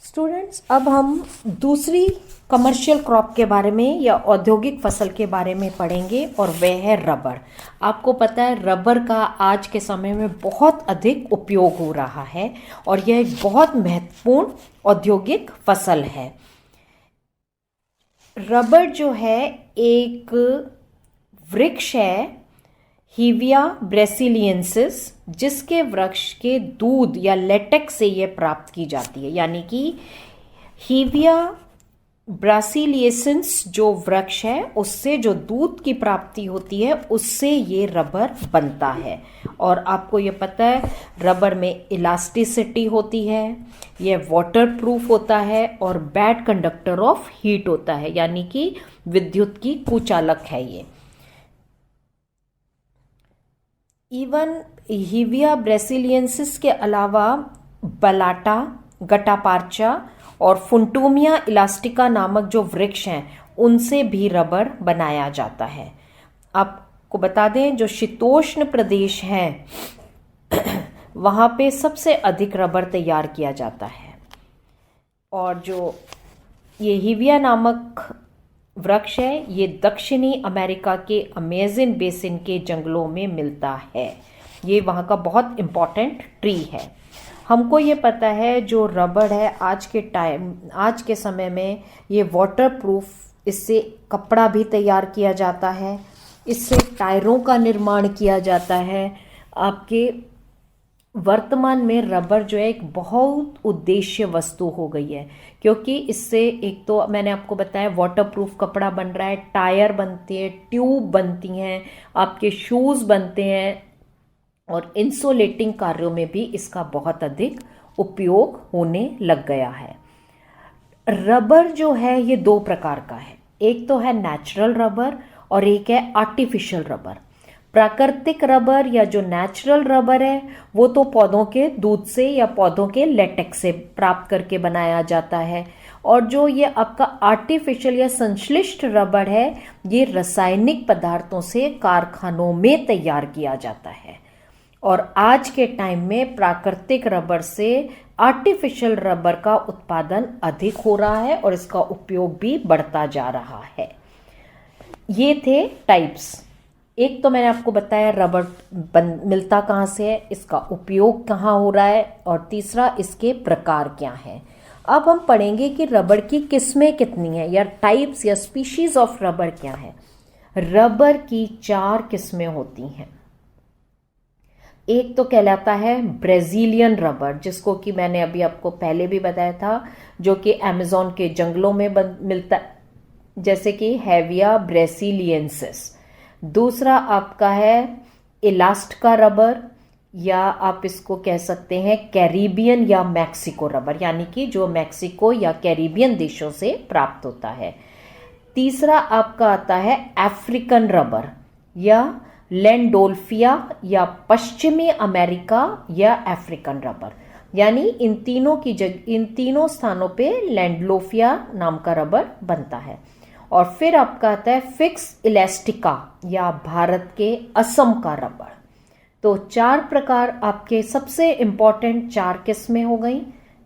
Students, अब हम दूसरी कमर्शियल क्रॉप के बारे में या औद्योगिक फसल के बारे में पढ़ेंगे और वह है रबर। आपको पता है रबर का आज के समय में बहुत अधिक उपयोग हो रहा है और यह एक बहुत महत्वपूर्ण औद्योगिक फसल है। रबर जो है एक वृक्ष है हीविया ब्रेसिलियंसिस, जिसके वृक्ष के दूध या लेटेक्स से यह प्राप्त की जाती है। यानी कि हीविया ब्रासिलियंसिस जो वृक्ष है उससे जो दूध की प्राप्ति होती है उससे ये रबर बनता है। और आपको ये पता है रबर में इलास्टिसिटी होती है, यह वाटर प्रूफ होता है और बैड कंडक्टर ऑफ हीट होता है, यानी कि विद्युत की कुचालक है ये। इवन हीविया ब्रेसिलियंसिस के अलावा बलाटा, गटापार्चा और फुंटूमिया इलास्टिका नामक जो वृक्ष हैं उनसे भी रबर बनाया जाता है। आपको बता दें जो शीतोष्ण प्रदेश हैं वहाँ पे सबसे अधिक रबर तैयार किया जाता है। और जो ये हीविया नामक वृक्ष है ये दक्षिणी अमेरिका के अमेज़न बेसिन के जंगलों में मिलता है। ये वहाँ का बहुत इम्पॉर्टेंट ट्री है। हमको ये पता है जो रबर है आज के समय में ये वाटर प्रूफ, इससे कपड़ा भी तैयार किया जाता है, इससे टायरों का निर्माण किया जाता है। आपके वर्तमान में रबर जो है एक बहुत उद्देश्य वस्तु हो गई है, क्योंकि इससे एक तो मैंने आपको बताया वाटर प्रूफ कपड़ा बन रहा है, टायर बनते हैं, ट्यूब बनती हैं, आपके शूज़ बनते हैं और इंसुलेटिंग कार्यों में भी इसका बहुत अधिक उपयोग होने लग गया है। रबर जो है ये दो प्रकार का है, एक तो है नेचुरल रबर और एक है आर्टिफिशियल रबर। प्राकृतिक रबर या जो नेचुरल रबर है वो तो पौधों के दूध से या पौधों के लेटेक्स से प्राप्त करके बनाया जाता है, और जो ये आपका आर्टिफिशियल या संश्लिष्ट रबर है ये रासायनिक पदार्थों से कारखानों में तैयार किया जाता है। और आज के टाइम में प्राकृतिक रबर से आर्टिफिशियल रबर का उत्पादन अधिक हो रहा है और इसका उपयोग भी बढ़ता जा रहा है। ये थे टाइप्स। एक तो मैंने आपको बताया रबर मिलता कहाँ से है, इसका उपयोग कहाँ हो रहा है, और तीसरा इसके प्रकार क्या हैं। अब हम पढ़ेंगे कि रबर की किस्में कितनी हैं या टाइप्स या स्पीशीज ऑफ रबर क्या है। रबर की 4 किस्में होती हैं। एक तो कहलाता है ब्राजीलियन रबर, जिसको कि मैंने अभी आपको पहले भी बताया था, जो कि अमेज़न के जंगलों में मिलता, जैसे कि हेविया ब्रेसिलियंसिस। दूसरा आपका है इलास्टिका रबर, या आप इसको कह सकते हैं कैरिबियन या मैक्सिको रबर, यानी कि जो मैक्सिको या कैरिबियन देशों से प्राप्त होता है। तीसरा आपका आता है अफ्रीकन रबर या लैंडोल्फिया या पश्चिमी अमेरिका या अफ्रीकन रबर, यानी इन तीनों स्थानों पे लैंडोल्फिया नाम का रबर बनता है। और फिर आपका आता है फिक्स इलास्टिका या भारत के असम का रबर। तो 4 प्रकार आपके सबसे इंपॉर्टेंट 4 किस्में हो गई।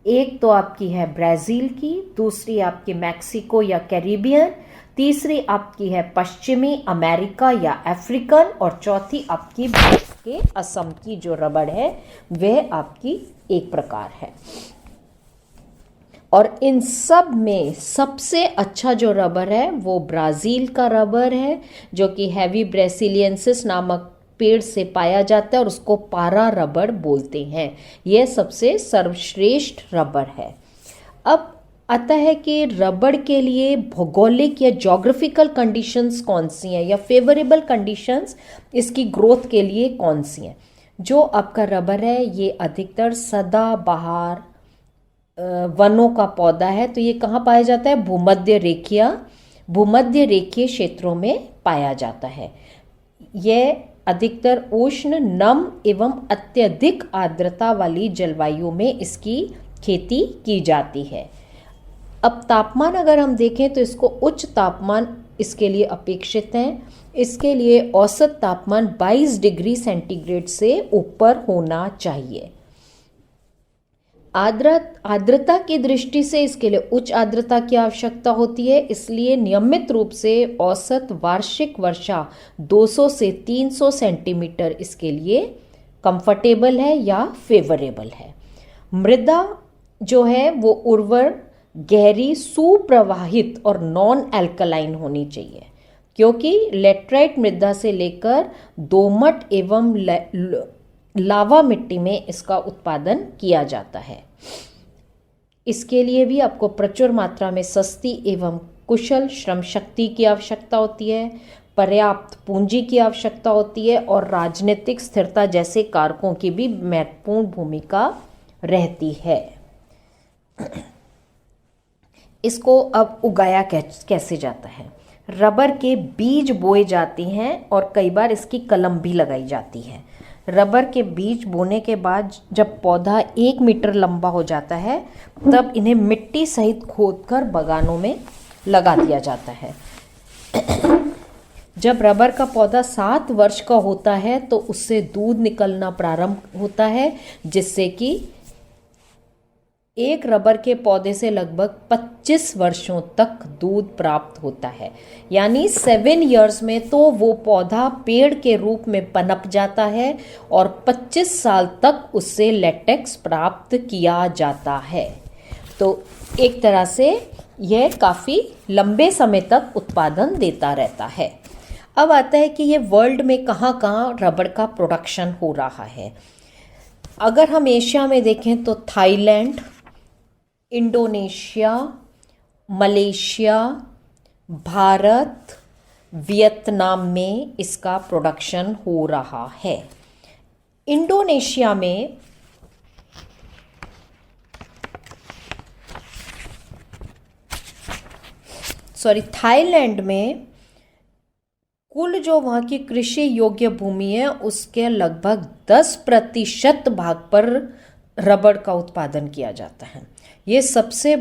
एक तो आपकी है ब्राजील की, दूसरी आपकी मैक्सिको या कैरिबियन, तीसरी आपकी है पश्चिमी अमेरिका या अफ्रीकन, और चौथी आपकी भारत के असम की जो रबर है वह आपकी एक प्रकार है। और इन सब में सबसे अच्छा जो रबर है वो ब्राज़ील का रबर है, जो कि हेवी ब्रेसिलियंसिस नामक पेड़ से पाया जाता है और उसको पारा रबर बोलते हैं। यह सबसे सर्वश्रेष्ठ रबर है। अब आता है कि रबर के लिए भौगोलिक या ज्योग्राफिकल कंडीशंस कौन सी हैं या फेवरेबल कंडीशंस इसकी ग्रोथ के लिए कौन सी हैं। जो आपका रबर है ये अधिकतर सदाबहार वनों का पौधा है, तो ये कहाँ पाया जाता है, भूमध्य रेखीय क्षेत्रों में पाया जाता है। यह अधिकतर उष्ण, नम एवं अत्यधिक आर्द्रता वाली जलवायु में इसकी खेती की जाती है। अब तापमान अगर हम देखें तो इसको उच्च तापमान इसके लिए अपेक्षित है। इसके लिए औसत तापमान 22 डिग्री सेंटीग्रेड से ऊपर होना चाहिए। आर्द्रता की दृष्टि से इसके लिए उच्च आर्द्रता की आवश्यकता होती है, इसलिए नियमित रूप से औसत वार्षिक वर्षा 200 से 300 सेंटीमीटर इसके लिए कंफर्टेबल है या फेवरेबल है। मृदा जो है वो उर्वर, गहरी, सुप्रवाहित और नॉन एल्कलाइन होनी चाहिए, क्योंकि लेटराइट मृदा से लेकर दोमट एवं लावा मिट्टी में इसका उत्पादन किया जाता है। इसके लिए भी आपको प्रचुर मात्रा में सस्ती एवं कुशल श्रम शक्ति की आवश्यकता होती है, पर्याप्त पूंजी की आवश्यकता होती है और राजनीतिक स्थिरता जैसे कारकों की भी महत्वपूर्ण भूमिका रहती है। इसको अब उगाया कैसे जाता है? रबर के बीज बोए जाते हैं और कई बार इसकी कलम भी लगाई जाती है। रबर के बीज बोने के बाद जब पौधा 1 मीटर लंबा हो जाता है तब इन्हें मिट्टी सहित खोदकर बगानों में लगा दिया जाता है। जब रबर का पौधा 7 वर्ष का होता है तो उससे दूध निकलना प्रारंभ होता है, जिससे कि एक रबर के पौधे से लगभग 25 वर्षों तक दूध प्राप्त होता है। यानी 7 इयर्स में तो वो पौधा पेड़ के रूप में पनप जाता है और 25 साल तक उससे लेटेक्स प्राप्त किया जाता है। तो एक तरह से यह काफ़ी लंबे समय तक उत्पादन देता रहता है। अब आता है कि ये वर्ल्ड में कहाँ कहाँ रबर का प्रोडक्शन हो रहा है। अगर हम एशिया में देखें तो Thailand, Indonesia, Malaysia, Bharat, Vietnam में इसका प्रोडक्शन हो रहा है। इंडोनेशिया में थाईलैंड में कुल जो वहाँ की कृषि योग्य भूमि है उसके लगभग 10% भाग पर रबर का उत्पादन किया जाता है। ये सबसे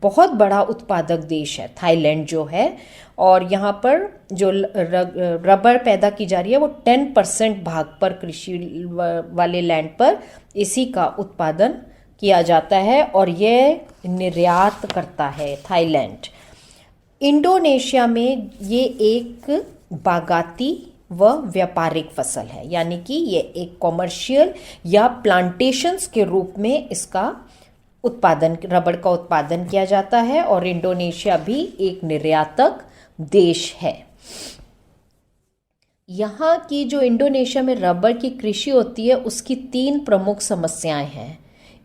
बहुत बड़ा उत्पादक देश है थाईलैंड जो है, और यहाँ पर जो रबर पैदा की जा रही है वो 10% भाग पर कृषि वाले लैंड पर इसी का उत्पादन किया जाता है और ये निर्यात करता है थाईलैंड। इंडोनेशिया में ये एक बागाती व व्यापारिक फसल है, यानी कि ये एक कॉमर्शियल या प्लांटेशंस के रूप में इसका उत्पादन, रबर का उत्पादन किया जाता है और इंडोनेशिया भी एक निर्यातक देश है। यहाँ की जो इंडोनेशिया में रबर की कृषि होती है उसकी 3 प्रमुख समस्याएं हैं।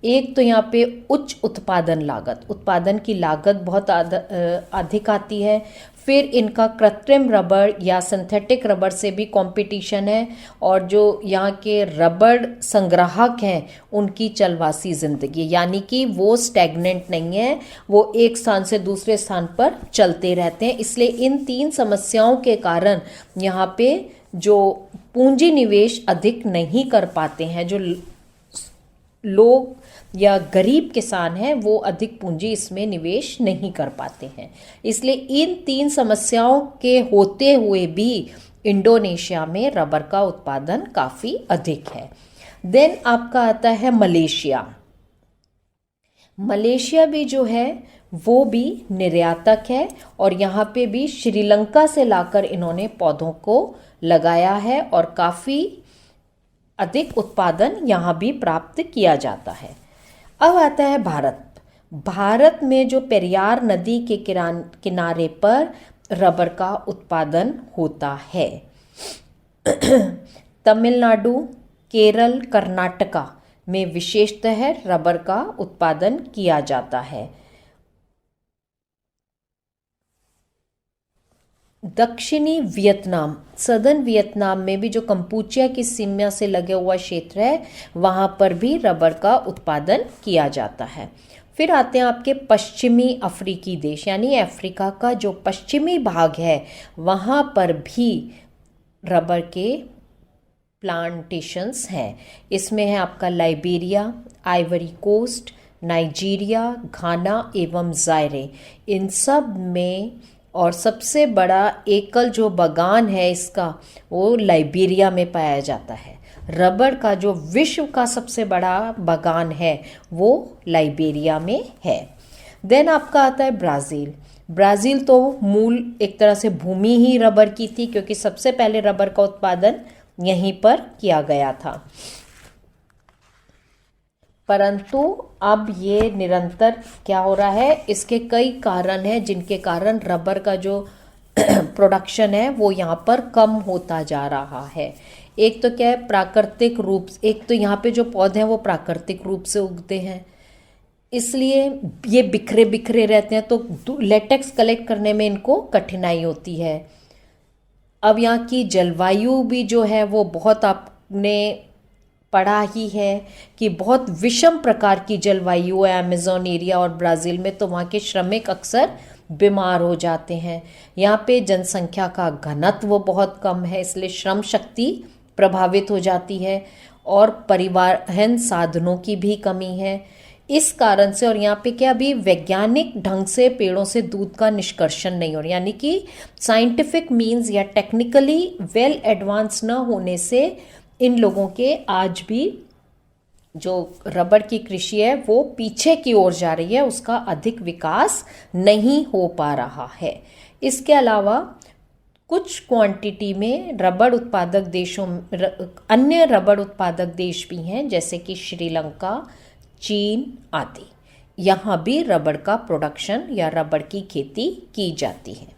एक तो यहाँ पे उच्च उत्पादन लागत, उत्पादन की लागत बहुत अधिक आती है। फिर इनका कृत्रिम रबर या सिंथेटिक रबर से भी कंपटीशन है और जो यहाँ के रबर संग्राहक हैं उनकी चलवासी ज़िंदगी, यानी कि वो स्टैग्नेंट नहीं है, वो एक स्थान से दूसरे स्थान पर चलते रहते हैं। इसलिए इन 3 समस्याओं के कारण यहाँ पे जो पूंजी निवेश अधिक नहीं कर पाते हैं, जो लोग या गरीब किसान हैं वो अधिक पूंजी इसमें निवेश नहीं कर पाते हैं। इसलिए इन 3 समस्याओं के होते हुए भी इंडोनेशिया में रबर का उत्पादन काफ़ी अधिक है। देन आपका आता है मलेशिया। मलेशिया भी जो है वो भी निर्यातक है और यहाँ पे भी श्रीलंका से लाकर इन्होंने पौधों को लगाया है और काफ़ी अधिक उत्पादन यहाँ भी प्राप्त किया जाता है। अब आता है भारत। भारत में जो पेरियार नदी के किनारे पर रबर का उत्पादन होता है। तमिलनाडु, केरल, कर्नाटका में विशेषतः रबर का उत्पादन किया जाता है। दक्षिणी वियतनाम, सदर्न वियतनाम में भी जो कंपूचिया की सीमा से लगे हुआ क्षेत्र है वहाँ पर भी रबर का उत्पादन किया जाता है। फिर आते हैं आपके पश्चिमी अफ्रीकी देश, यानी अफ्रीका का जो पश्चिमी भाग है वहाँ पर भी रबर के प्लांटेशंस हैं। इसमें है आपका लाइबेरिया, आइवरी कोस्ट, नाइजीरिया, घाना एवं जायरे। इन सब में और सबसे बड़ा एकल जो बागान है इसका वो लाइबेरिया में पाया जाता है। रबड़ का जो विश्व का सबसे बड़ा बागान है वो लाइबेरिया में है। देन आपका आता है ब्राज़ील। ब्राज़ील तो मूल एक तरह से भूमि ही रबड़ की थी, क्योंकि सबसे पहले रबड़ का उत्पादन यहीं पर किया गया था। परंतु अब ये निरंतर क्या हो रहा है, इसके कई कारण हैं जिनके कारण रबर का जो प्रोडक्शन है वो यहाँ पर कम होता जा रहा है। एक तो क्या है, प्राकृतिक रूप, एक तो यहाँ पे जो पौधे हैं वो प्राकृतिक रूप से उगते हैं, इसलिए ये बिखरे बिखरे रहते हैं, तो लेटेक्स कलेक्ट करने में इनको कठिनाई होती है। अब यहाँ की जलवायु भी जो है वो बहुत, आपने पढ़ा ही है कि बहुत विषम प्रकार की जलवायु है अमेज़न एरिया और ब्राज़ील में, तो वहाँ के श्रमिक अक्सर बीमार हो जाते हैं। यहाँ पे जनसंख्या का घनत्व बहुत कम है, इसलिए श्रम शक्ति प्रभावित हो जाती है और परिवहन साधनों की भी कमी है इस कारण से। और यहाँ पे क्या, अभी वैज्ञानिक ढंग से पेड़ों से दूध का निष्कर्षण नहीं हो रहा, यानी कि साइंटिफिक मीन्स या टेक्निकली वेल एडवांस न होने से इन लोगों के आज भी जो रबड़ की कृषि है वो पीछे की ओर जा रही है, उसका अधिक विकास नहीं हो पा रहा है। इसके अलावा कुछ क्वांटिटी में रबड़ उत्पादक देशों, अन्य रबड़ उत्पादक देश भी हैं जैसे कि श्रीलंका, चीन आदि। यहाँ भी रबड़ का प्रोडक्शन या रबड़ की खेती की जाती है।